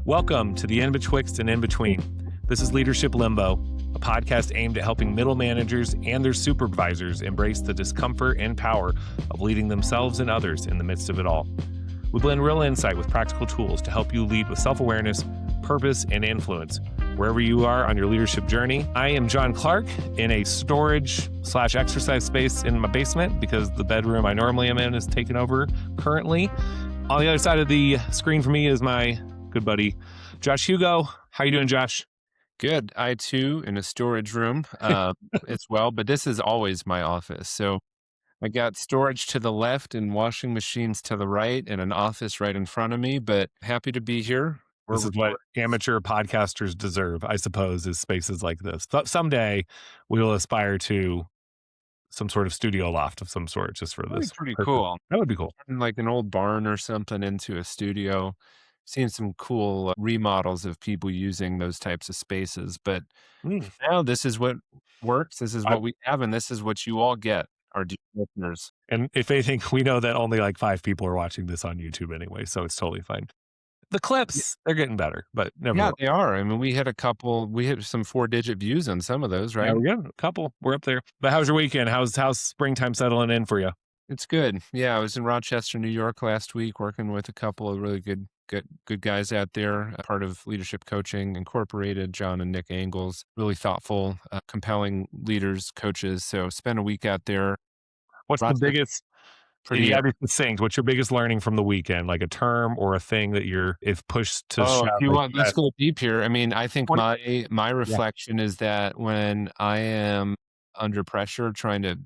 Welcome to the In-Betwixt and In-Between. This is Leadership Limbo, a podcast aimed at helping middle managers and their supervisors embrace the discomfort and power of leading themselves and others in the midst of it all. We blend real insight with practical tools to help you lead with self-awareness, purpose, and influence wherever you are on your leadership journey. I am John Clark in a storage/exercise space in my basement because the bedroom I normally am in is taken over currently. On the other side of the screen for me is my good buddy, Josh Hugo. How you doing, Josh? Good. I too in a storage room as well, but this is always my office. So I got storage to the left and washing machines to the right and an office right in front of me, but happy to be here. This is what amateur podcasters deserve, I suppose, is spaces like this. Someday we will aspire to some sort of studio loft of some sort just for this. Pretty cool. That would be cool. Like an old barn or something into a studio. Seen some cool remodels of people using those types of spaces, but now this is what works. This is what we have, and this is what you all get, our dear listeners. And if anything, we know that only like 5 people are watching this on YouTube anyway, so it's totally fine. The clips, they're getting better, but never. Yeah, they are. I mean, we hit some 4-digit views on some of those, right? Yeah, we got a couple. We're up there. But how's your weekend? How's springtime settling in for you? It's good. Yeah, I was in Rochester, New York last week working with a couple of really good guys out there, part of Leadership Coaching Incorporated, John and Nick Angles, really thoughtful, compelling leaders, coaches. So spent a week out there. What's the biggest, you gotta be succinct, what's your biggest learning from the weekend? Like a term or a thing that if pushed to shove, if you want, let's go deep here. I mean, I think my reflection is that when I am under pressure, trying to,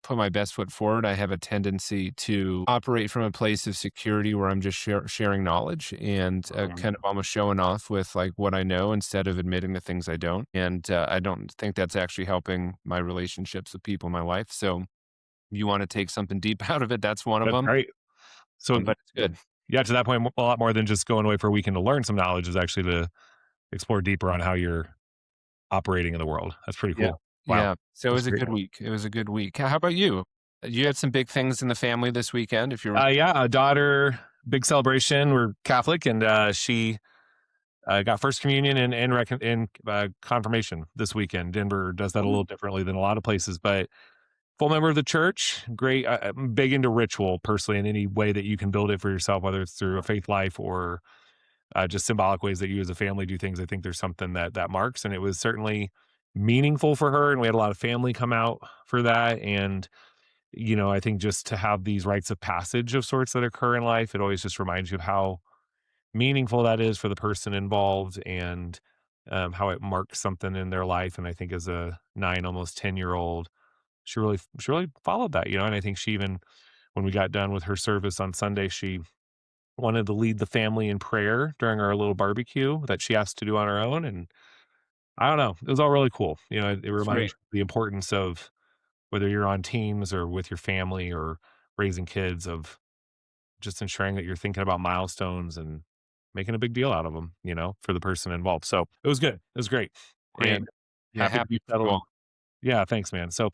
put my best foot forward, I have a tendency to operate from a place of security where I'm just sharing knowledge and kind of almost showing off with like what I know instead of admitting the things I don't. And I don't think that's actually helping my relationships with people in my life. So you want to take something deep out of it. That's one of them. Right. So, but it's good. Yeah, to that point, a lot more than just going away for a weekend to learn some knowledge is actually to explore deeper on how you're operating in the world. That's pretty cool. Yeah. Wow. Yeah. So it was a good week. It was a good week. How about you? You had some big things in the family this weekend. If you're a daughter, big celebration. We're Catholic, and she got first communion and confirmation this weekend. Denver does that a little differently than a lot of places, but full member of the church. Great. I'm big into ritual personally in any way that you can build it for yourself, whether it's through a faith life or just symbolic ways that you as a family do things. I think there's something that marks, and it was certainly meaningful for her. And we had a lot of family come out for that. And, I think just to have these rites of passage of sorts that occur in life, it always just reminds you of how meaningful that is for the person involved and how it marks something in their life. And I think as a 9, almost 10-year-old, she really followed that, and I think she even, when we got done with her service on Sunday, she wanted to lead the family in prayer during our little barbecue that she asked to do on her own. And I don't know, it was all really cool. It reminds you the importance of whether you're on teams or with your family or raising kids, of just ensuring that you're thinking about milestones and making a big deal out of them, for the person involved. So it was good. It was great. And happy to settle. Yeah, thanks, man. So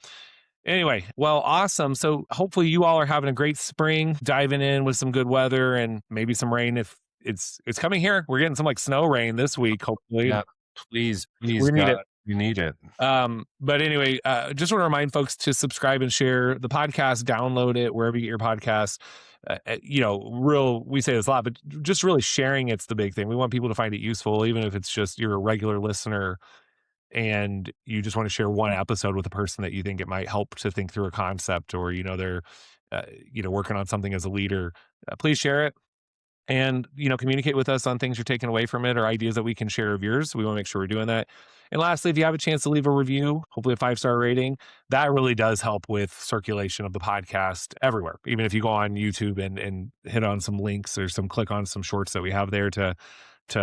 anyway, well, awesome. So hopefully you all are having a great spring, diving in with some good weather and maybe some rain if it's coming here. We're getting some like snow rain this week, hopefully. Yeah, please, we need it. You need it. But anyway, just want to remind folks to subscribe and share the podcast, download it wherever you get your podcasts. We say this a lot, but just really sharing it's the big thing. We want people to find it useful, even if it's just you're a regular listener and you just want to share one episode with a person that you think it might help to think through a concept, or they're working on something as a leader. Please share it and communicate with us on things you're taking away from it or ideas that we can share of yours. We want to make sure we're doing that. And lastly, if you have a chance to leave a review, hopefully a 5-star rating, that really does help with circulation of the podcast everywhere. Even if you go on YouTube and hit on some links or click on some shorts that we have there to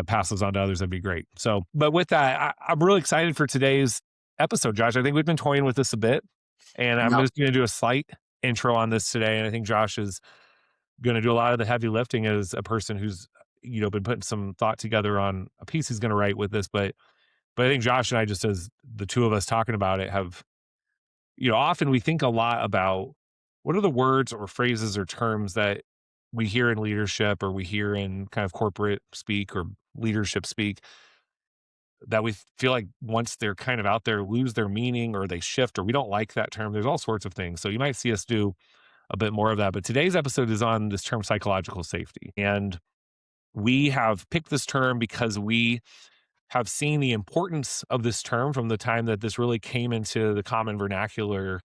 pass those on to others, that'd be great. So, but with that, I'm really excited for today's episode, Josh. I think we've been toying with this a bit, and I'm just going to do a slight intro on this today. And I think Josh is going to do a lot of the heavy lifting as a person who's, been putting some thought together on a piece he's going to write with this. But I think Josh and I, just as the two of us talking about it, have, often we think a lot about what are the words or phrases or terms that we hear in leadership or we hear in kind of corporate speak or leadership speak that we feel like once they're kind of out there lose their meaning or they shift or we don't like that term. There's all sorts of things. So you might see us do a bit more of that. But today's episode is on this term psychological safety. And we have picked this term because we have seen the importance of this term from the time that this really came into the common vernacular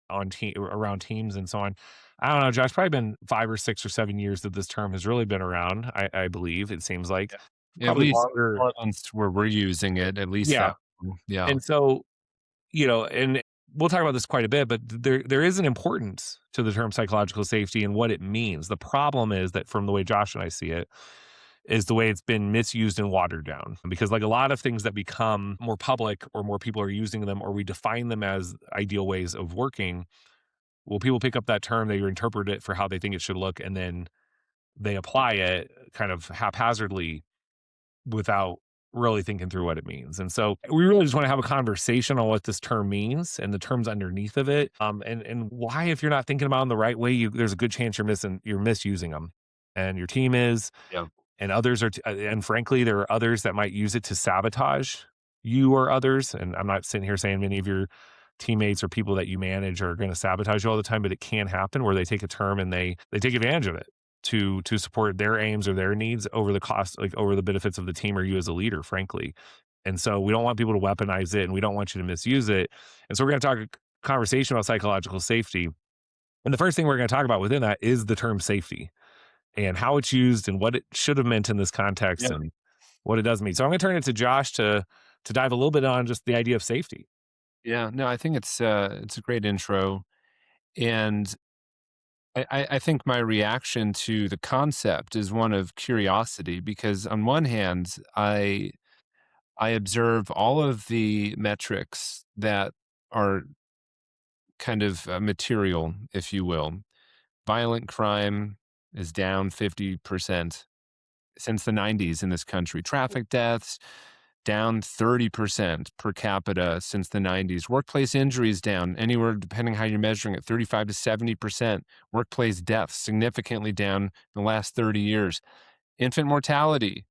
on around teams and so on. I don't know, Josh, probably been 5 or 6 or 7 years that this term has really been around. I believe it seems like Yeah. At probably least longer. Portland's where we're using it, at least Yeah. that one. Yeah. And so, and we'll talk about this quite a bit, but there is an importance to the term psychological safety and what it means. The problem is that from the way Josh and I see it, is the way it's been misused and watered down. Because like a lot of things that become more public or more people are using them or we define them as ideal ways of working, well, people pick up that term, they interpret it for how they think it should look, and then they apply it kind of haphazardly without really thinking through what it means. And so we really just want to have a conversation on what this term means and the terms underneath of it. And why, if you're not thinking about them the right way, there's a good chance you're misusing them. And your team is, Yeah. and others are, and frankly, there are others that might use it to sabotage you or others. And I'm not sitting here saying many of your teammates or people that you manage are going to sabotage you all the time, but it can happen where they take a term and they take advantage of it to support their aims or their needs over the cost, like over the benefits of the team or you as a leader, frankly. And so we don't want people to weaponize it and we don't want you to misuse it. And so we're going to talk a conversation about psychological safety. And the first thing we're going to talk about within that is the term safety and how it's used and what it should have meant in this context Yeah. and what it does mean. So I'm going to turn it to Josh to dive a little bit on just the idea of safety. Yeah. No, I think it's a great intro. And I think my reaction to the concept is one of curiosity because on one hand, I observe all of the metrics that are kind of material, if you will. Violent crime is down 50% since the 90s in this country. Traffic deaths down 30% per capita since the 90s. Workplace injuries down anywhere, depending how you're measuring it, 35 to 70%. Workplace deaths significantly down in the last 30 years. Infant mortality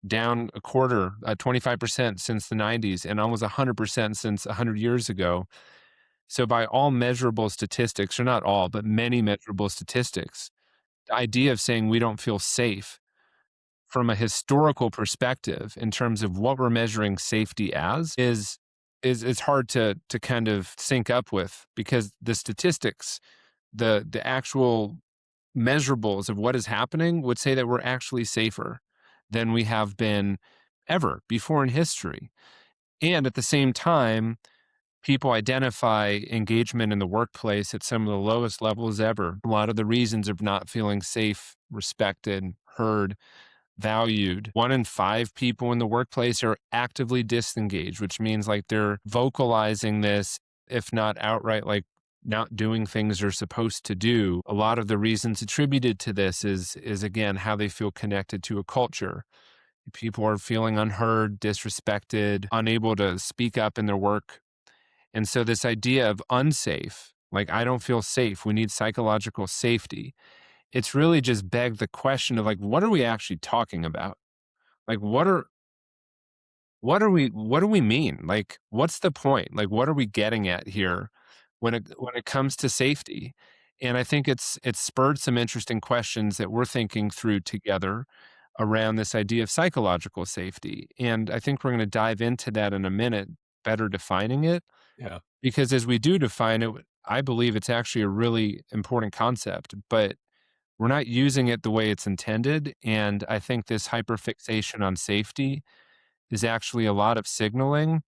down a quarter, 25% since the 90s, and almost 100% since 100 years ago. So, by all measurable statistics, or not all, but many measurable statistics, the idea of saying we don't feel safe from a historical perspective in terms of what we're measuring safety as is hard to kind of sync up with because the statistics, the actual measurables of what is happening would say that we're actually safer than we have been ever before in history. And at the same time, people identify engagement in the workplace at some of the lowest levels ever. A lot of the reasons of not feeling safe, respected, heard, valued. 1 in 5 people in the workplace are actively disengaged, which means like they're vocalizing this, if not outright, like not doing things they're supposed to do. A lot of the reasons attributed to this is again how they feel connected to a culture. People are feeling unheard, disrespected, unable to speak up in their work. And so this idea of unsafe, like I don't feel safe, we need psychological safety. It's really just begged the question of like, what are we actually talking about? Like, what do we mean? Like, what's the point? Like, what are we getting at here when it comes to safety? And I think it's spurred some interesting questions that we're thinking through together around this idea of psychological safety. And I think we're going to dive into that in a minute, better defining it. Yeah. Because as we do define it, I believe it's actually a really important concept, but we're not using it the way it's intended. And I think this hyperfixation on safety is actually a lot of signaling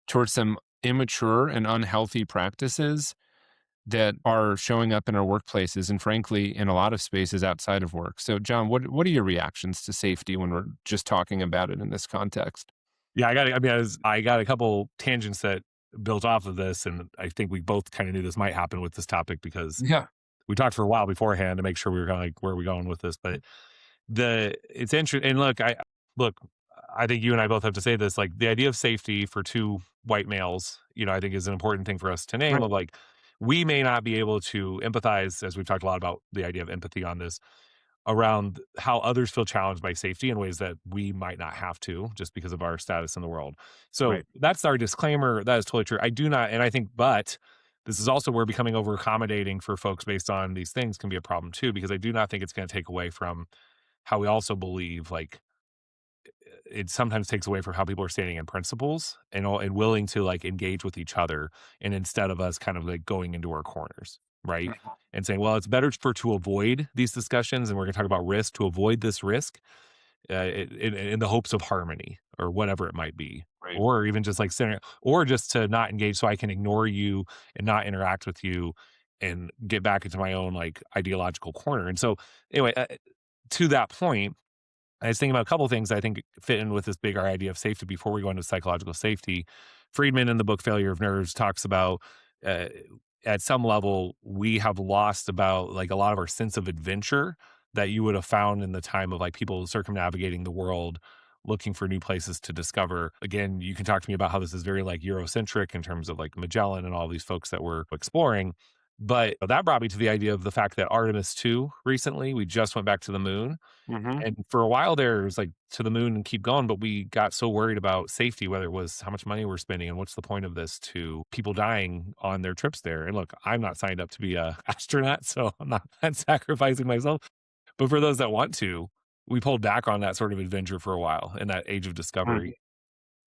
towards some immature and unhealthy practices that are showing up in our workplaces and frankly in a lot of spaces outside of work. So John, what are your reactions to safety when we're just talking about it in this context? Yeah, I got a couple tangents that built off of this, and I think we both kind of knew this might happen with this topic because Yeah. we talked for a while beforehand to make sure we were kind of like, where are we going with this? But it's interesting. And look, I think you and I both have to say this. Like the idea of safety for two white males, I think is an important thing for us to name. Right. Of like, we may not be able to empathize, as we've talked a lot about the idea of empathy on this, around how others feel challenged by safety in ways that we might not have to just because of our status in the world. So Right. that's our disclaimer. That is totally true. I do not, and I think, but this is also where becoming over accommodating for folks based on these things can be a problem too, because I do not think it's going to take away from how we also believe, like, it sometimes takes away from how people are standing in principles and all, and willing to like engage with each other, and instead of us kind of like going into our corners, right? Mhm. And saying, well, it's better for to avoid these discussions, and we're going to talk about risk to avoid this risk, in the hopes of harmony or whatever it might be, Right. or even just like sitting, or just to not engage so I can ignore you and not interact with you and get back into my own like ideological corner. And so anyway, to that point, I was thinking about a couple of things I think fit in with this bigger idea of safety before we go into psychological safety. Friedman in the book Failure of Nerves talks about, uh, at some level we have lost about like a lot of our sense of adventure that you would have found in the time of like people circumnavigating the world looking for new places to discover. Again, you can talk to me about how this is very like Eurocentric in terms of like Magellan and all these folks that were exploring. But that brought me to the idea of the fact that Artemis 2 recently, we just went back to the moon, Mhm. and for a while there, it was like to the moon and keep going, but we got so worried about safety, whether it was how much money we're spending and what's the point of this, to people dying on their trips there. And look, I'm not signed up to be a astronaut, so I'm not sacrificing myself. But for those that want to, we pulled back on that sort of adventure for a while in that age of Mhm. discovery.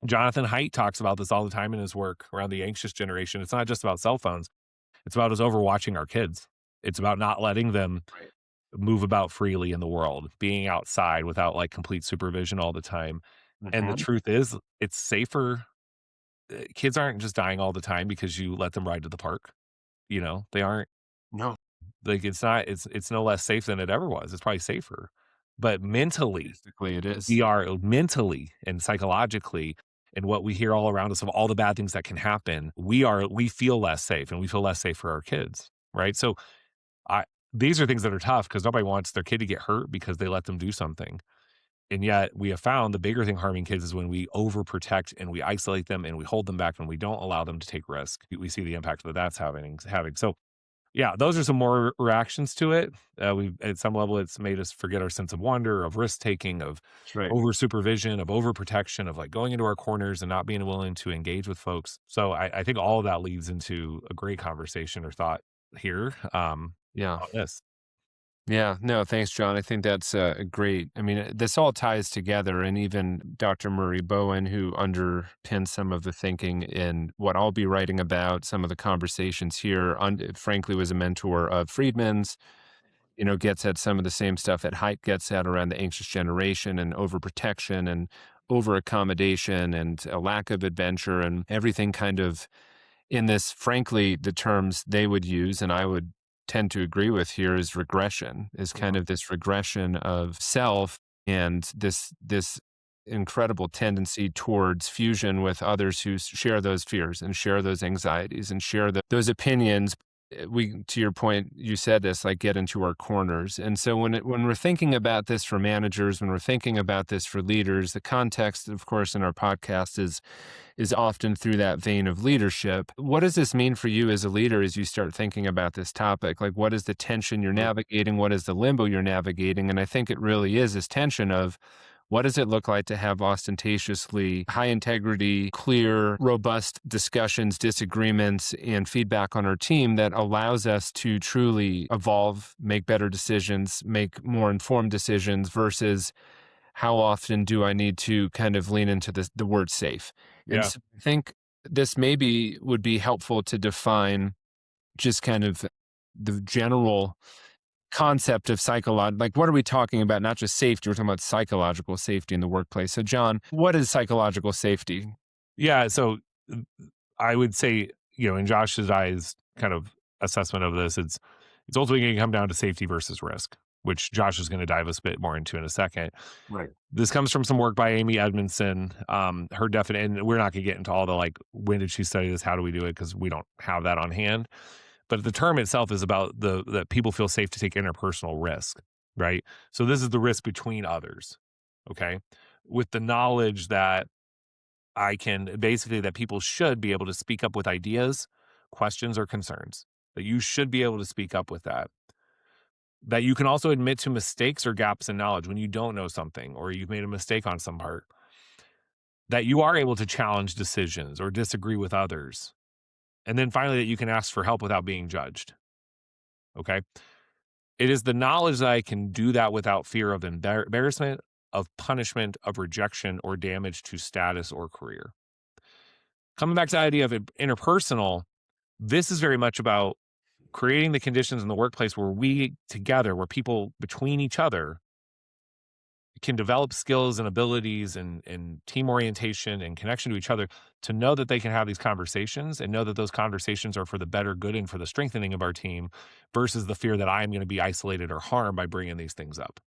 Jonathan Haidt talks about this all the time in his work around the anxious generation. It's not just about cell phones. It's about us overwatching our kids. It's about not letting them Right. move about freely in the world, being outside without like complete supervision all the time. And the Mhm. truth is, it's safer. Kids aren't just dying all the time because you let them ride to the park. You know, they aren't No. like, it's not, it's no less safe than it ever was. It's probably safer. But mentally, Statistically, it we is. are mentally and psychologically, and what we hear all around us of all the bad things that can happen, we feel less safe, and we feel less safe for our kids. Right. So I these are things that are tough because nobody wants their kid to get hurt because they let them do something. And yet we have found the bigger thing harming kids is when we overprotect and we isolate them and we hold them back and we don't allow them to take risk. We see the impact that that's having. So yeah, those are some more reactions to it. We at some level it's made us forget our sense of wonder, of risk taking, of That's right. over supervision, of overprotection, of like going into our corners and not being willing to engage with folks. So I think all of that leads into a great conversation or thought here, Yeah. on this. Yeah, no, thanks, John. I think that's great. I mean, this all ties together, and even Dr. Murray Bowen, who underpins some of the thinking in what I'll be writing about, some of the conversations here, frankly, was a mentor of Friedman's. Gets at some of the same stuff that Haidt gets at around the anxious generation and overprotection and over accommodation and a lack of adventure and everything kind of in this, frankly, the terms they would use, and I would tend to agree with here, is regression, is kind Mhm. of this regression of self and this incredible tendency towards fusion with others who share those fears and share those anxieties and share those opinions. We, to your point, you said this, like get into our corners. And so when we're thinking about this for managers, when we're thinking about this for leaders, the context, of course, in our podcast is often through that vein of leadership. What does this mean for you as a leader as you start thinking about this topic? Like, what is the tension you're navigating? What is the limbo you're navigating? And I think it really is this tension of what does it look like to have ostentatiously high integrity, clear, robust discussions, disagreements, and feedback on our team that allows us to truly evolve, make better decisions, make more informed decisions versus how often do I need to kind of lean into the word safe? And Yeah. so I think this maybe would be helpful to define just kind of the general concept of like what are we talking about? Not just safety, we're talking about psychological safety in the workplace. So, John, what is psychological safety? Yeah, so, uh, I would say, in Josh's eyes kind of assessment of this, it's ultimately gonna come down to safety versus risk, which Josh is gonna dive us a bit more into in a second. Right. This comes from some work by Amy Edmondson. Her definite, and we're not gonna get into all the, like, when did she study this? How do we do it? Because we don't have that on hand. But the term itself is about that people feel safe to take interpersonal risk, right? So this is the risk between others, okay? With the knowledge that I can basically that people should be able to speak up with ideas, questions, or concerns. That you should be able to speak up with that. that you can also admit to mistakes or gaps in knowledge when you don't know something or you've made a mistake on some part, that you are able to challenge decisions or disagree with others. And then finally, that you can ask for help without being judged. Okay. It is the knowledge that I can do that without fear of embarrassment, of punishment, of rejection, or damage to status or career. Coming back to the idea of interpersonal, this is very much about creating the conditions in the workplace where we together, where people between each other can develop skills and abilities and team orientation and connection to each other to know that they can have these conversations and know that those conversations are for the better good and for the strengthening of our team versus the fear that I'm going to be isolated or harmed by bringing these things up.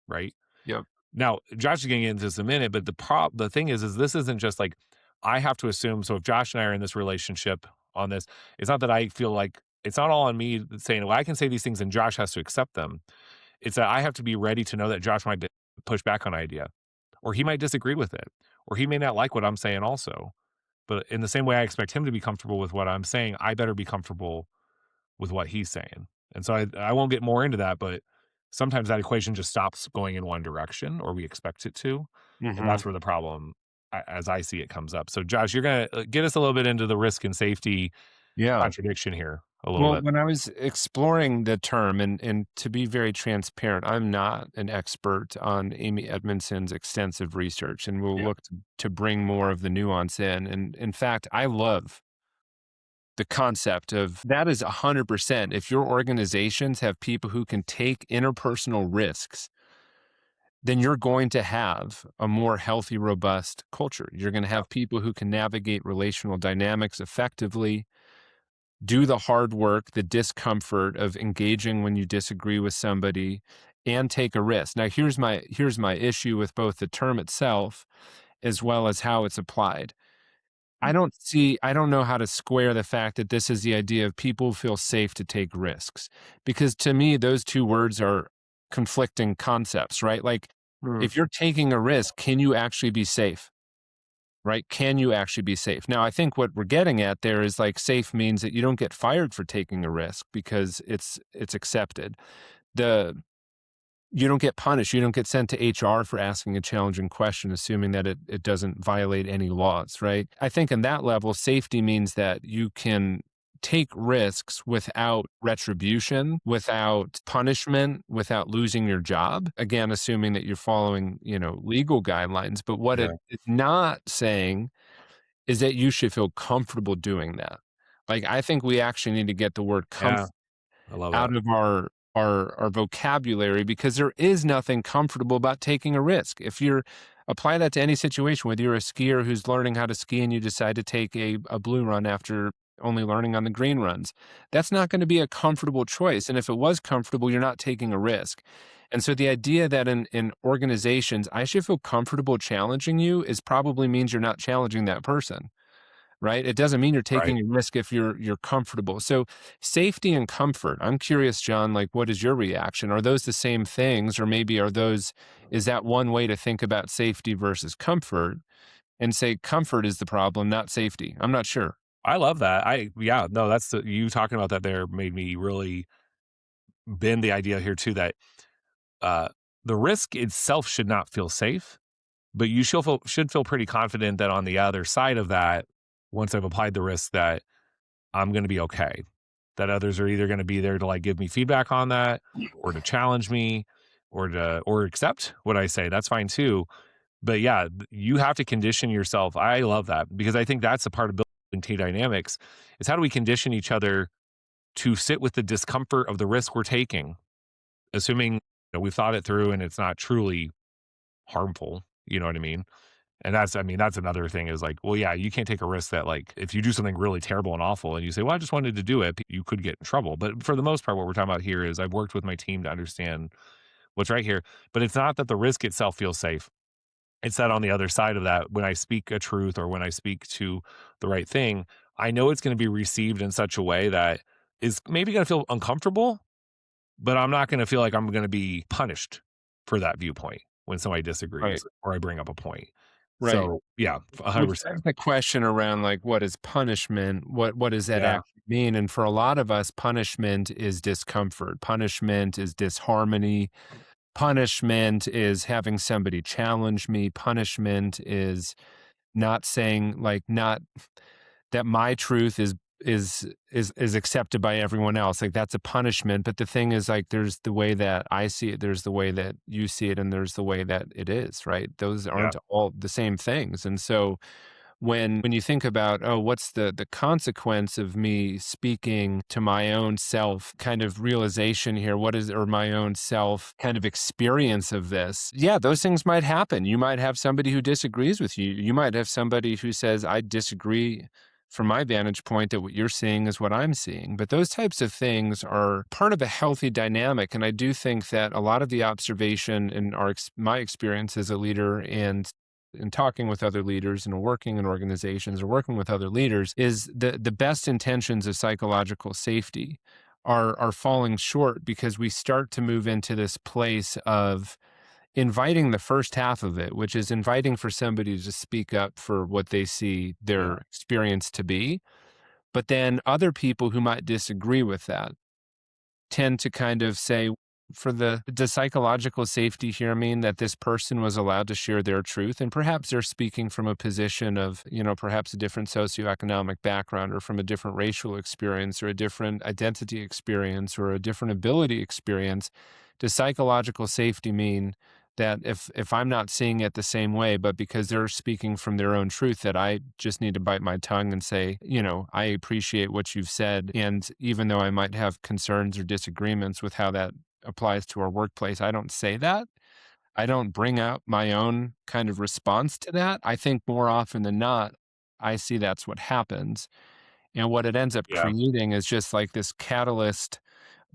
Right. Yep. Now, Josh is getting into this in a minute, but the thing is this isn't just like I have to assume. So if Josh and I are in this relationship on this, it's not that I feel like it's not all on me saying, well, I can say these things and Josh has to accept them. It's that I have to be ready to know that Josh might push back on an idea, or he might disagree with it, or he may not like what I'm saying also. But in the same way I expect him to be comfortable with what I'm saying, I better be comfortable with what he's saying. And so I won't get more into that, but sometimes that equation just stops going in one direction or we expect it to. And Mhm. that's where the problem, as I see it, comes up. So, Josh, you're going to get us a little bit into the risk and safety Yeah. contradiction here a little Well, bit. when I was exploring the term, and to be very transparent, I'm not an expert on Amy Edmondson's extensive research, and we'll Yeah. look to bring more of the nuance in. And in fact, I love the concept of that is 100%. If your organizations have people who can take interpersonal risks, then you're going to have a more healthy, robust culture. You're going to Yeah. have people who can navigate relational dynamics effectively, do the hard work, the discomfort of engaging when you disagree with somebody, and take a risk. Now, here's my issue with both the term itself as well as how it's applied. I don't know how to square the fact that this is the idea of people feel safe to take risks, because to me those two words are conflicting concepts, right? Like, Mm, if you're taking a risk, can you actually be safe? Right? Can you actually be safe? Now, I think what we're getting at there is like safe means that you don't get fired for taking a risk because it's accepted. The You don't get punished. You don't get sent to HR for asking a challenging question, assuming that it doesn't violate any laws, right? I think in that level, safety means that you can take risks without retribution, without punishment, without losing your job. Again, assuming that you're following, legal guidelines. But what yeah. it is not saying is that you should feel comfortable doing that. Like, I think we actually need to get the word Yeah. comfort I love that. out of our vocabulary, because there is nothing comfortable about taking a risk. If you're apply that to any situation, whether you're a skier who's learning how to ski and you decide to take a blue run after only learning on the green runs, that's not going to be a comfortable choice. And if it was comfortable, you're not taking a risk. And so the idea that in organizations, I should feel comfortable challenging you is probably means you're not challenging that person, right? It doesn't mean you're Right. taking a risk if you're comfortable. So safety and comfort. I'm curious, John, like, what is your reaction? Are those the same things, or maybe is that one way to think about safety versus comfort and say comfort is the problem, not safety? I'm not sure. I love that. Yeah, no, you talking about that there made me really bend the idea here too that uh, the risk itself should not feel safe, but you should feel pretty confident that on the other side of that, once I've applied the risk, that I'm going to be okay. That others are either going to be there to like give me feedback on that, or to challenge me, or accept what I say. That's fine too. But yeah, you have to condition yourself. I love that because I think that's a part of building team dynamics. Is how do we condition each other to sit with the discomfort of the risk we're taking, assuming we've thought it through and it's not truly harmful. You know what I mean? And that's another thing is like, well, yeah, you can't take a risk that like if you do something really terrible and awful and you say, well, I just wanted to do it, you could get in trouble. But for the most part, what we're talking about here is I've worked with my team to understand what's right here. But it's not that the risk itself feels safe. It's that on the other side of that, when I speak a truth or when I speak to the right thing, I know it's going to be received in such a way that is maybe going to feel uncomfortable, but I'm not gonna feel like I'm gonna be punished for that viewpoint when somebody Right. disagrees or I bring up a point. Right. So yeah, Which 100%. begs the question around, like, what is punishment? What does that Yeah, actually mean? And for a lot of us, punishment is discomfort. Punishment is disharmony. Punishment is having somebody challenge me. Punishment is not saying, like, not that my truth is accepted by everyone else. Like, that's a punishment. But the thing is, like, there's the way that I see it, there's the way that you see it, and there's the way that it is, right? Those yeah, aren't all the same things. And so when you think about, oh, what's the consequence of me speaking to my own self kind of realization here, what is, or my own self kind of experience of this, yeah, those things might happen. You might have somebody who disagrees with you. You might have somebody who says, I disagree from my vantage point, that what you're seeing is what I'm seeing. But those types of things are part of a healthy dynamic. And I do think that a lot of the observation in my experience as a leader, and in talking with other leaders and working in organizations or working with other leaders, is the best intentions of psychological safety are falling short, because we start to move into this place of inviting the first half of it, which is inviting for somebody to speak up for what they see yeah, their experience to be. But then other people who might disagree with that tend to kind of say, for the psychological safety here mean that this person was allowed to share their truth, and perhaps they're speaking from a position of, perhaps a different socioeconomic background, or from a different racial experience, or a different identity experience, or a different ability experience. Does psychological safety mean that if I'm not seeing it the same way, but because they're speaking from their own truth, that I just need to bite my tongue and say, I appreciate what you've said, and even though I might have concerns or disagreements with how that applies to our workplace, I don't say that. I don't bring out my own kind of response to that. I think more often than not, I see that's what happens. And what it ends up yeah. creating is just like this catalyst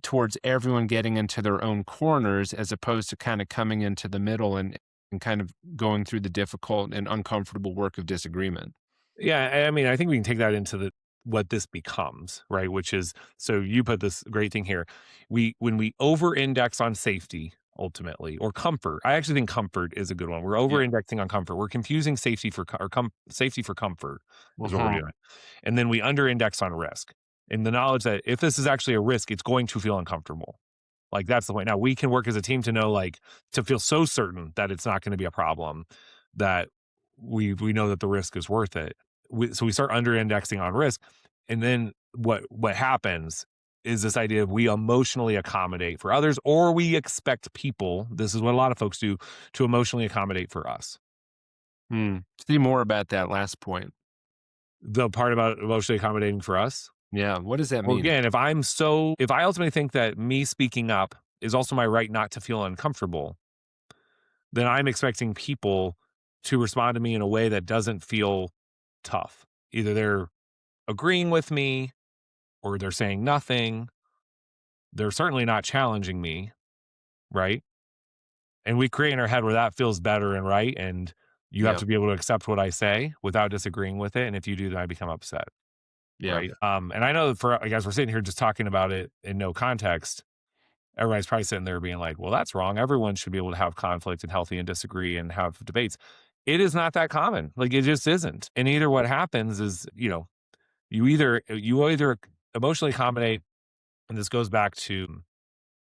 towards everyone getting into their own corners, as opposed to kind of coming into the middle, and kind of going through the difficult and uncomfortable work of disagreement. Yeah, I mean, I think we can take that into the what this becomes, right? Which is, so you put this great thing here. When we over index on safety ultimately, or comfort. I actually think comfort is a good one. We're over Yeah. indexing on comfort. We're confusing safety for safety for comfort is what we're Mhm. doing. And then we under index on risk. In the knowledge that if this is actually a risk, it's going to feel uncomfortable. Like, that's the point. Now we can work as a team to know, like, to feel so certain that it's not going to be a problem, that we know that the risk is worth it. So we start under indexing on risk, and then what happens is this idea of we emotionally accommodate for others, or we expect people. This is what a lot of folks do, to emotionally accommodate for us. Hmm. Say more about that last point. The part about emotionally accommodating for us. Yeah. What does that Well, mean? again, if I ultimately think that me speaking up is also my right not to feel uncomfortable, then I'm expecting people to respond to me in a way that doesn't feel tough. Either they're agreeing with me, or they're saying nothing. They're certainly not challenging me, right? And we create in our head where that feels better and right. And you have Yeah. to be able to accept what I say without disagreeing with it. And if you do, then I become upset. Yeah. Right. And I know that for, like, as we're sitting here just talking about it in no context, everybody's probably sitting there being like, well, that's wrong. Everyone should be able to have conflict and healthy and disagree and have debates. It is not that common. Like, it just isn't. And either what happens is, you either emotionally accommodate, and this goes back to,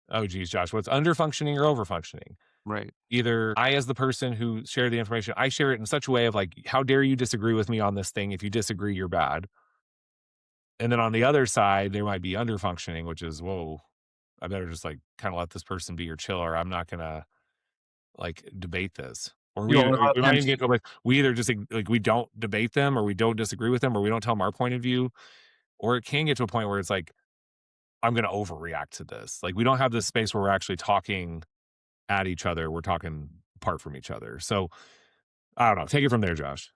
oh geez, Josh, what's under functioning or over functioning? Right. Either I, as the person who shared the information, I share it in such a way of like, how dare you disagree with me on this thing? If you disagree, you're bad. And then on the other side, there might be under functioning, which is, whoa, I better just like kind of let this person be your chill, or I'm not gonna like debate this. Or You know, a lot we of might times, even get to a place we either just like we don't debate them, or we don't disagree with them, or we don't tell them our point of view. Or it can get to a point where it's like, I'm gonna overreact to this. Like, we don't have this space where we're actually talking at each other. We're talking apart from each other. So I don't know. Take it from there, Josh.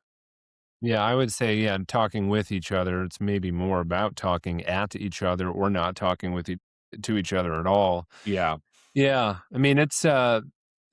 yeah, I would say, yeah, talking with each other, it's maybe more about talking at each other, or not talking to each other at all. Yeah. Yeah. I mean,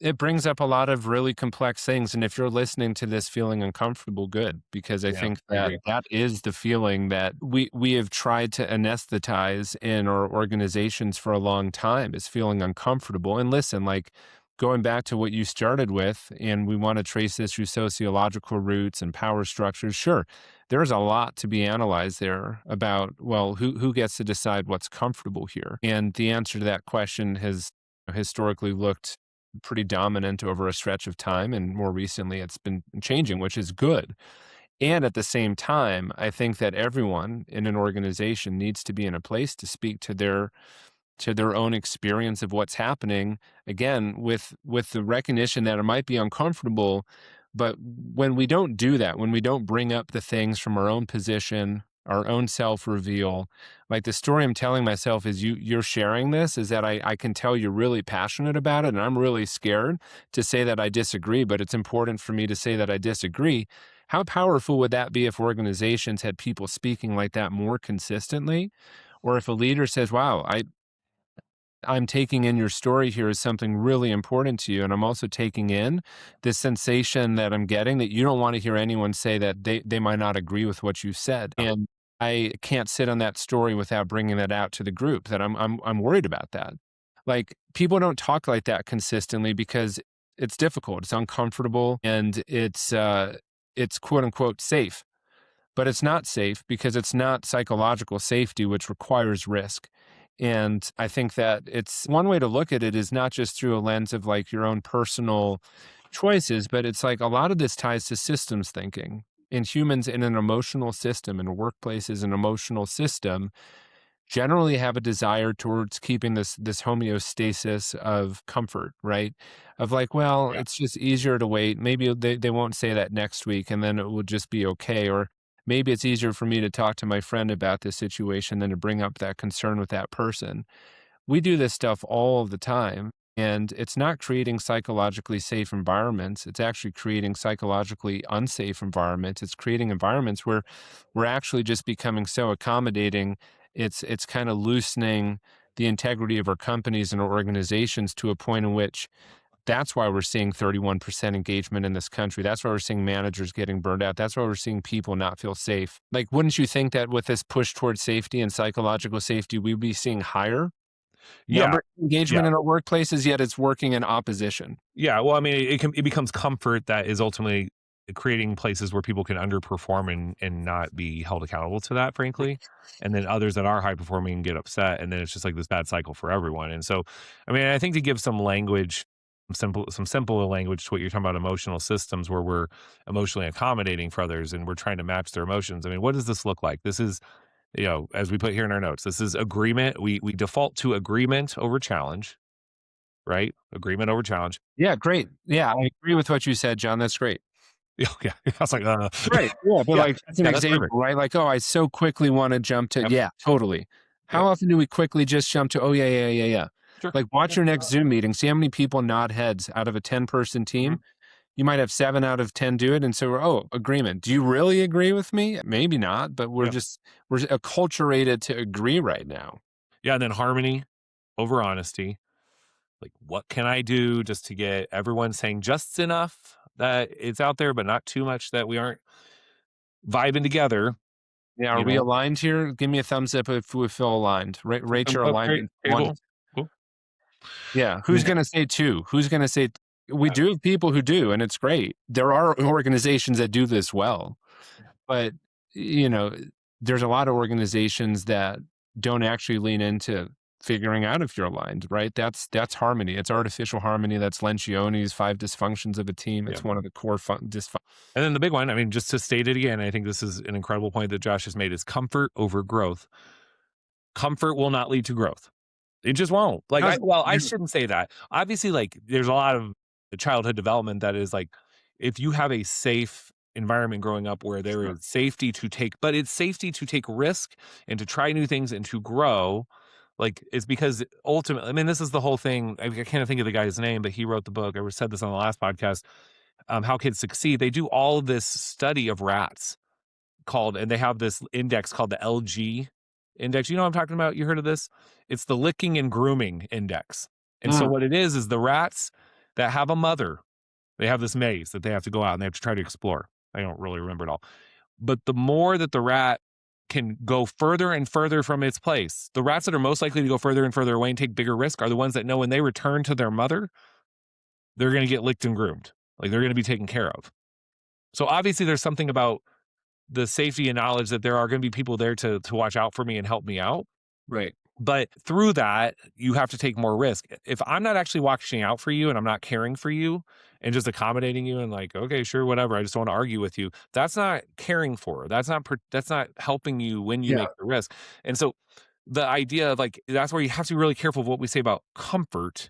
it brings up a lot of really complex things. And if you're listening to this feeling uncomfortable, good, because I Yeah. think I that agree. that is the feeling that we have tried to anesthetize in our organizations for a long time, is feeling uncomfortable. And listen, like, going back to what you started with, and we want to trace this through sociological roots and power structures, sure, there's a lot to be analyzed there about, well, who gets to decide what's comfortable here? And the answer to that question has historically looked pretty dominant over a stretch of time. And more recently, it's been changing, which is good. And at the same time, I think that everyone in an organization needs to be in a place to speak to their own experience of what's happening, again with the recognition that it might be uncomfortable. But when we don't do that, when we don't bring up the things from our own position, our own self reveal, like the story I'm telling myself is you're sharing this, is that I can tell you're really passionate about it, and I'm really scared to say that I disagree, but it's important for me to say that I disagree. How powerful would that be if organizations had people speaking like that more consistently? Or if a leader says, wow, I'm taking in your story here as something really important to you. And I'm also taking in this sensation that I'm getting that you don't want to hear anyone say that they might not agree with what you said. And I can't sit on that story without bringing that out to the group, that I'm worried about that. Like, people don't talk like that consistently because it's difficult, it's uncomfortable, and it's quote unquote safe. But it's not safe because it's not psychological safety, which requires risk. And I think that it's one way to look at it is not just through a lens of like your own personal choices, but it's like a lot of this ties to systems thinking. And humans in an emotional system, in a workplace is an emotional system, generally have a desire towards keeping this homeostasis of comfort, right? Of like, well, Yeah. it's just easier to wait. Maybe they won't say that next week and then it will just be okay. Or maybe it's easier for me to talk to my friend about this situation than to bring up that concern with that person. We do this stuff all the time. And it's not creating psychologically safe environments. It's actually creating psychologically unsafe environments. It's creating environments where we're actually just becoming so accommodating. It's kind of loosening the integrity of our companies and our organizations to a point in which that's why we're seeing 31% engagement in this country. That's why we're seeing managers getting burned out. That's why we're seeing people not feel safe. Like, wouldn't you think that with this push towards safety and psychological safety, we'd be seeing higher Yeah. number of Yeah. engagement in our workplaces, yet it's working in opposition? Yeah, well, I mean, it becomes comfort that is ultimately creating places where people can underperform and not be held accountable to that, frankly. And then others that are high performing get upset, and then it's just like this bad cycle for everyone. And so, I mean, I think to give some language, some simpler language to what you're talking about, emotional systems where we're emotionally accommodating for others and we're trying to match their emotions. I mean, what does this look like? This is, as we put here in our notes, this is agreement. We default to agreement over challenge, right? Agreement over challenge. Yeah, great. Yeah, I agree with what you said, John. That's great. Yeah, yeah. I was like, Right. Yeah, but yeah, like that's an yeah, that's example, perfect. right? Like, oh, I so quickly want to jump to, Yep, yeah, totally. How yep, often do we quickly just jump to, oh yeah, yeah, yeah, yeah. sure. Like, watch Yeah, your next Zoom meeting. See how many people nod heads out of a 10-person mhm, team. You might have 7 out of 10 do it, and so, oh, agreement. Do you really agree with me? Maybe not, but yeah. we're acculturated to agree right now. Yeah, and then harmony over honesty. Like, what can I do just to get everyone saying just enough that it's out there, but not too much that we aren't vibing together, Yeah, are you we know? aligned here? Give me a thumbs up if we feel aligned. Rate your Great. alignment Okay, 1 to cool. Cool. Yeah, who's Yeah, gonna say 2? Who's gonna say we do have people who do, and it's great. There are organizations that do this well, but, you know, there's a lot of organizations that don't actually lean into figuring out if you're aligned, right? That's harmony. It's artificial harmony. That's Lencioni's 5 dysfunctions of a team. yeah. It's one of the core And then the big one, I mean, just to state it again, I think this is an incredible point that Josh has made is comfort over growth. Comfort will not lead to growth. It just won't. Like, doesn't. I shouldn't say that. Obviously, like, there's a lot of childhood development that is like, if you have a safe environment growing up where there Sure. is safety to take, but it's safety to take risk and to try new things and to grow. Like, it's because ultimately, I mean, this is the whole thing. I can't think of the guy's name, but he wrote the book. I said this on the last podcast. How Kids Succeed. They do all of this study of rats called, and they have this index called the LG index. You know what I'm talking about? You heard of this? It's the licking and grooming index. And so Mm. what it is the rats that have a mother, they have this maze that they have to go out and they have to try to explore. I don't really remember it all. But the more that the rat can go further and further from its place, the rats that are most likely to go further and further away and take bigger risk are the ones that know when they return to their mother, they're going to get licked and groomed. Like they're going to be taken care of. So obviously there's something about the safety and knowledge that there are going to be people there to watch out for me and help me out. Right. But through that, you have to take more risk. If I'm not actually watching out for you and I'm not caring for you and just accommodating you and like, okay, sure, whatever. I just don't want to argue with you. That's not caring for. That's not helping you when you Yeah. make the risk. And so the idea of like that's where you have to be really careful of what we say about comfort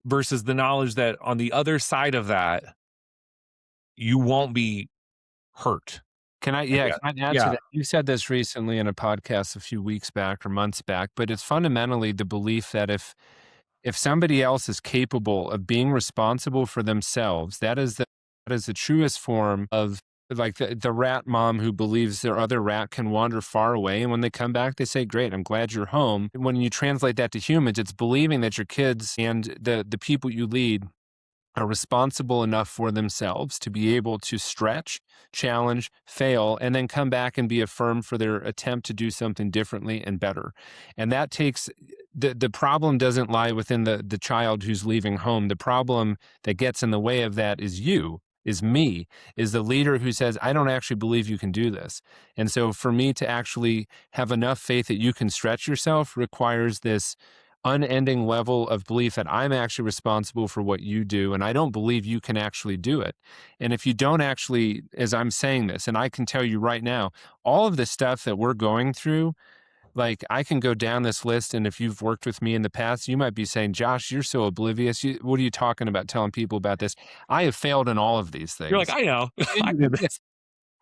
versus the knowledge that on the other side of that, you won't be hurt. Can I add to Yeah. that? You said this recently in a podcast a few weeks back or months back, but it's fundamentally the belief that if somebody else is capable of being responsible for themselves, that is the truest form of like the rat mom who believes their other rat can wander far away. And when they come back, they say, great, I'm glad you're home. And when you translate that to humans, it's believing that your kids and the people you lead are responsible enough for themselves to be able to stretch, challenge, fail, and then come back and be affirmed for their attempt to do something differently and better. And that takes the problem doesn't lie within the child who's leaving home. The problem that gets in the way of that is you, is me, is the leader who says, I don't actually believe you can do this. And so for me to actually have enough faith that you can stretch yourself requires this unending level of belief that I'm actually responsible for what you do, and I don't believe you can actually do it. And if you don't actually, as I'm saying this, and I can tell you right now, all of the stuff that we're going through, like I can go down this list, and if you've worked with me in the past, you might be saying, Josh, you're so oblivious. What are you talking about telling people about this? I have failed in all of these You're like, things. I know. I did this.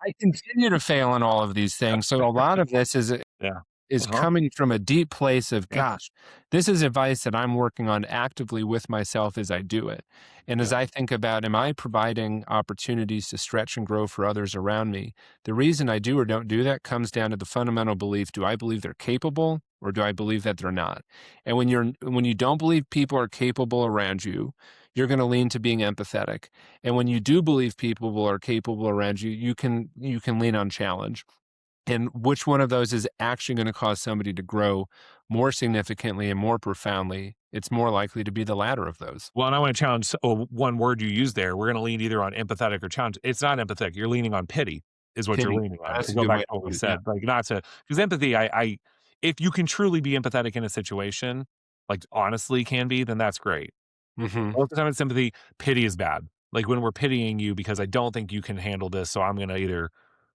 I continue to fail in all of these things. So a lot of this Yeah. is Uh-huh. coming from a deep place of, Yeah. gosh, this is advice that I'm working on actively with myself as I do it. And as Yeah. I think about, am I providing opportunities to stretch and grow for others around me? The reason I do or don't do that comes down to the fundamental belief, do I believe they're capable or do I believe that they're not? And when you don't believe people are capable around you, you're going to lean to being empathetic. And when you do believe people are capable around you, you can lean on challenge. And which one of those is actually going to cause somebody to grow more significantly and more profoundly? It's more likely to be the latter of those. Well, and I want to challenge one word you use there. We're going to lean either on empathetic or challenge. It's not empathetic. You're leaning on pity, is what you're Pity. leaning on. To That's a go good back way to to what we put it. Yeah. said, like not to because empathy. If you can truly be empathetic in a situation, like honestly can be, then that's great. Hmm. Most of the time, it's sympathy. Pity is bad. Like when we're pitying you because I don't think you can handle this, so I'm going to either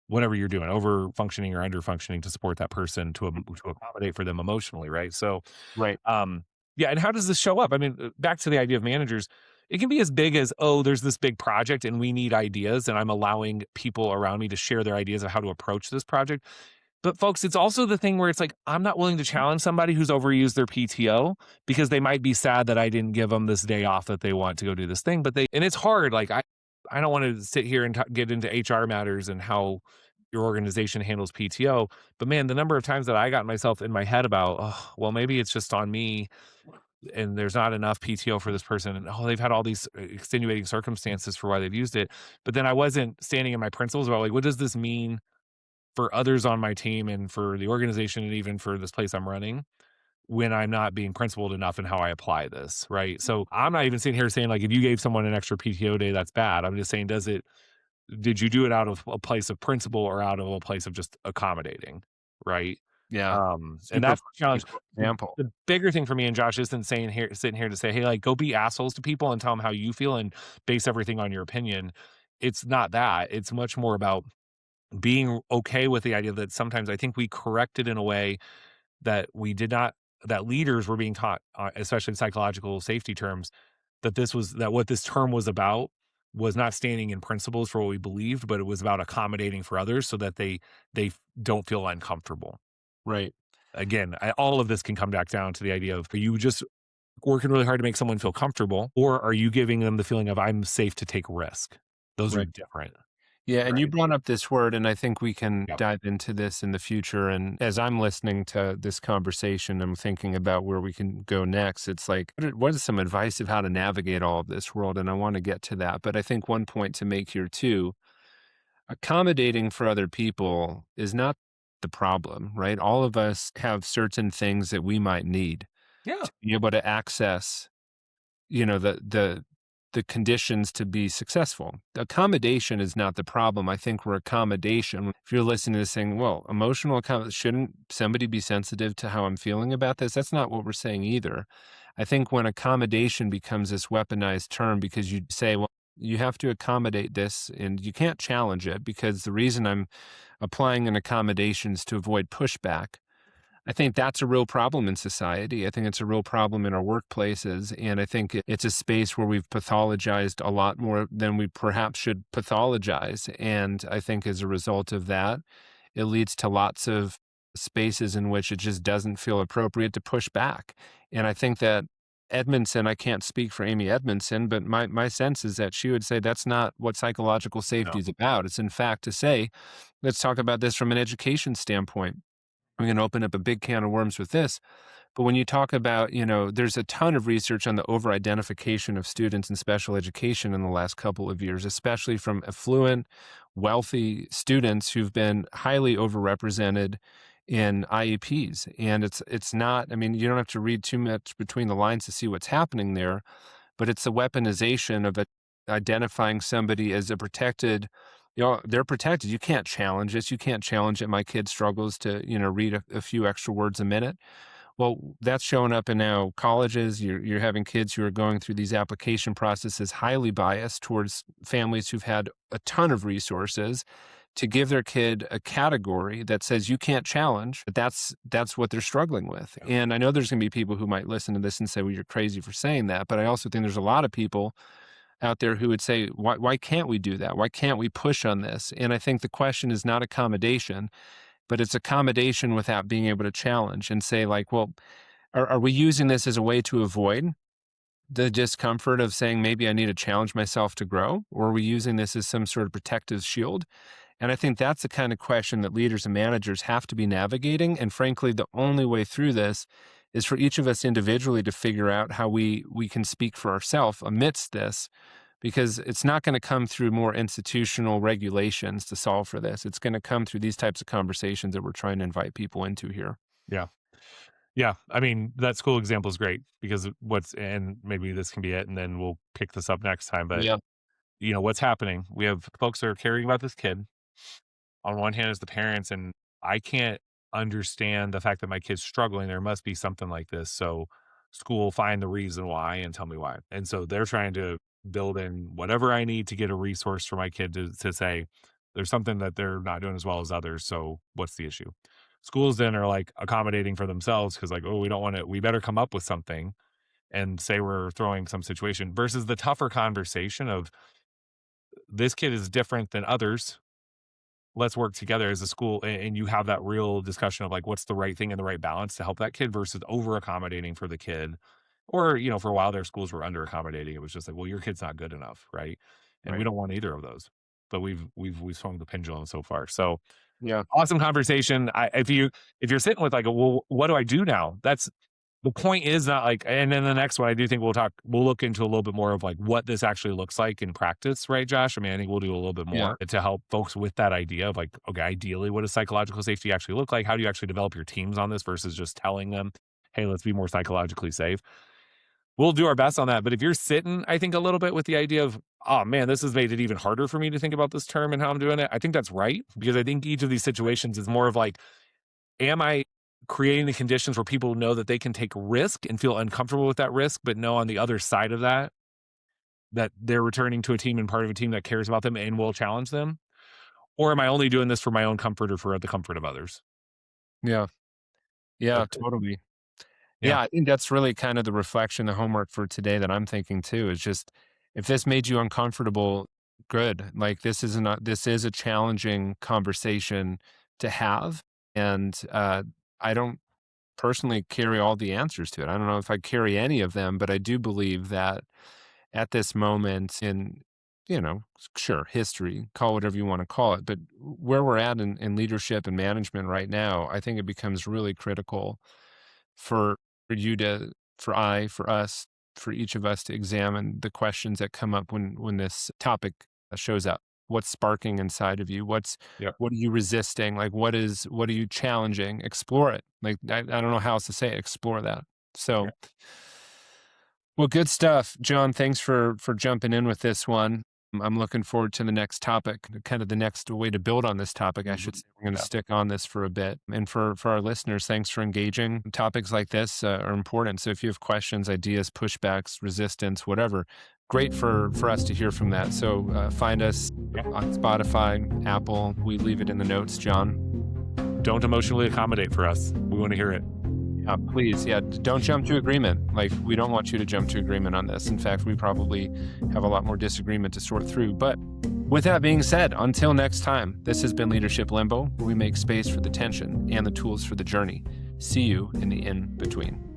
whatever you're doing, over functioning or under functioning to support that person to accommodate for them emotionally, right? So Right. Um, yeah, and how does this show up? I mean, back to the idea of managers, it can be as big as, oh, there's this big project and we need ideas, and I'm allowing people around me to share their ideas of how to approach this project. But folks, it's also the thing where it's like, I'm not willing to challenge somebody who's overused their PTO because they might be sad that I didn't give them this day off that they want to go do this thing. And it's hard. Like, I don't want to sit here and get into HR matters and how your organization handles PTO. But man, the number of times that I got myself in my head about, oh, well, maybe it's just on me and there's not enough PTO for this person. And oh, they've had all these extenuating circumstances for why they've used it. But then I wasn't standing in my principles about like, what does this mean for others on my team and for the organization and even for this place I'm running when I'm not being principled enough in how I apply this, right? So I'm not even sitting here saying like if you gave someone an extra PTO day, that's bad. I'm just saying, did you do it out of a place of principle or out of a place of just accommodating, right? Yeah. And Super that's the challenge. practical example. The bigger thing for me and Josh isn't sitting here to say, hey, like go be assholes to people and tell them how you feel and base everything on your opinion. It's not that. It's much more about being okay with the idea that sometimes I think we corrected in a way that we did not that leaders were being taught, especially in psychological safety terms, that what this term was about was not standing in principles for what we believed, but it was about accommodating for others so that don't feel uncomfortable. Right. Again, all of this can come back down to the idea of are you just working really hard to make someone feel comfortable, or are you giving them the feeling of I'm safe to take risk? Those are Right. different, Yeah, and you right? brought up this word, and I think we can Yep. dive into this in the future. And as I'm listening to this conversation, I'm thinking about where we can go next. It's like, what is some advice of how to navigate all of this world? And I want to get to that. But I think one point to make here too, accommodating for other people is not the problem, right? All of us have certain things that we might need Yeah. to be able to access, the the conditions to be successful. Accommodation is not the problem. I think where accommodation, if you're listening to this saying, well, emotional accommodation, shouldn't somebody be sensitive to how I'm feeling about this? That's not what we're saying either. I think when accommodation becomes this weaponized term because you say, well, you have to accommodate this and you can't challenge it because the reason I'm applying an accommodation is to avoid pushback. I think that's a real problem in society. I think it's a real problem in our workplaces. And I think it's a space where we've pathologized a lot more than we perhaps should pathologize. And I think as a result of that, it leads to lots of spaces in which it just doesn't feel appropriate to push back. And I think that Edmondson, I can't speak for Amy Edmondson, but my sense is that she would say that's not what psychological safety No. is about. It's in fact to say, let's talk about this from an education standpoint. I'm going to open up a big can of worms with this. But when you talk about, there's a ton of research on the over-identification of students in special education in the last couple of years, especially from affluent, wealthy students who've been highly overrepresented in IEPs. And it's not, I mean, you don't have to read too much between the lines to see what's happening there, but it's the weaponization of identifying somebody as a protected, they're protected. You can't challenge this. You can't challenge that my kid struggles to, read a few extra words a minute. Well, that's showing up in now colleges. You're having kids who are going through these application processes highly biased towards families who've had a ton of resources to give their kid a category that says you can't challenge. But that's what they're struggling with. Yeah. And I know there's going to be people who might listen to this and say, "Well, you're crazy for saying that." But I also think there's a lot of people out there who would say, why can't we do that? Why can't we push on this? And I think the question is not accommodation, but it's accommodation without being able to challenge and say, like, well, are we using this as a way to avoid the discomfort of saying maybe I need to challenge myself to grow? Or are we using this as some sort of protective shield? And I think that's the kind of question that leaders and managers have to be navigating. And frankly, the only way through this is for each of us individually to figure out how we can speak for ourselves amidst this, because it's not going to come through more institutional regulations to solve for this. It's going to come through these types of conversations that we're trying to invite people into here. Yeah. Yeah. I mean, that school example is great because and maybe this can be it, and then we'll pick this up next time. But, Yeah. what's happening? We have folks that are caring about this kid. On one hand is the parents, and I can't understand the fact that my kid's struggling. There must be something like this. So school find the reason why and tell me why. And so they're trying to build in whatever I need to get a resource for my kid to say there's something that they're not doing as well as others. So what's the issue? Schools then are like accommodating for themselves because like, oh, we don't want to, we better come up with something and say we're throwing some situation versus the tougher conversation of this kid is different than others. Let's work together as a school and you have that real discussion of like what's the right thing and the right balance to help that kid versus over accommodating for the kid. Or, for a while their schools were under accommodating. It was just like, well, your kid's not good enough, right? And we Right. don't want either of those. But we've swung the pendulum so far. So Yeah. awesome conversation. If you're sitting with like, well, what do I do now? That's the point is not like, and then the next one, I do think we'll look into a little bit more of like what this actually looks like in practice, right, Josh? I mean, I think we'll do a little bit Yeah. more to help folks with that idea of like, okay, ideally, what does psychological safety actually look like? How do you actually develop your teams on this versus just telling them, hey, let's be more psychologically safe? We'll do our best on that. But if you're sitting, I think a little bit with the idea of, oh man, this has made it even harder for me to think about this term and how I'm doing it. I think that's right because I think each of these situations is more of like, am I creating the conditions where people know that they can take risk and feel uncomfortable with that risk, but know on the other side of that, that they're returning to a team and part of a team that cares about them and will challenge them? Or am I only doing this for my own comfort or for the comfort of others? Yeah. Yeah, That's it. totally. Yeah. Yeah, I think that's really kind of the reflection, the homework for today that I'm thinking too is just if this made you uncomfortable, good. Like this is a challenging conversation to have. And I don't personally carry all the answers to it. I don't know if I carry any of them, but I do believe that at this moment in, sure, history, call whatever you want to call it, but where we're at in leadership and management right now, I think it becomes really critical for for you to for us, for each of us to examine the questions that come up when this topic shows up. What's sparking inside of you? Yep. What are you resisting? Like what are you challenging? Explore it. Like I don't know how else to say it. Explore that. So Well, good stuff. John, thanks for jumping in with this one. I'm looking forward to the next topic, kind of the next way to build on this topic, I should say. We're going to stick on this for a bit. And for our listeners, thanks for engaging. Topics like this are important. So if you have questions, ideas, pushbacks, resistance, whatever, great for us to hear from that. So find us on Spotify, Apple. We leave it in the notes, John. Don't emotionally accommodate for us. We want to hear it. Yeah, please. Yeah, don't jump to agreement. Like, we don't want you to jump to agreement on this. In fact, we probably have a lot more disagreement to sort through. But with that being said, until next time, this has been Leadership Limbo, where we make space for the tension and the tools for the journey. See you in the in-between.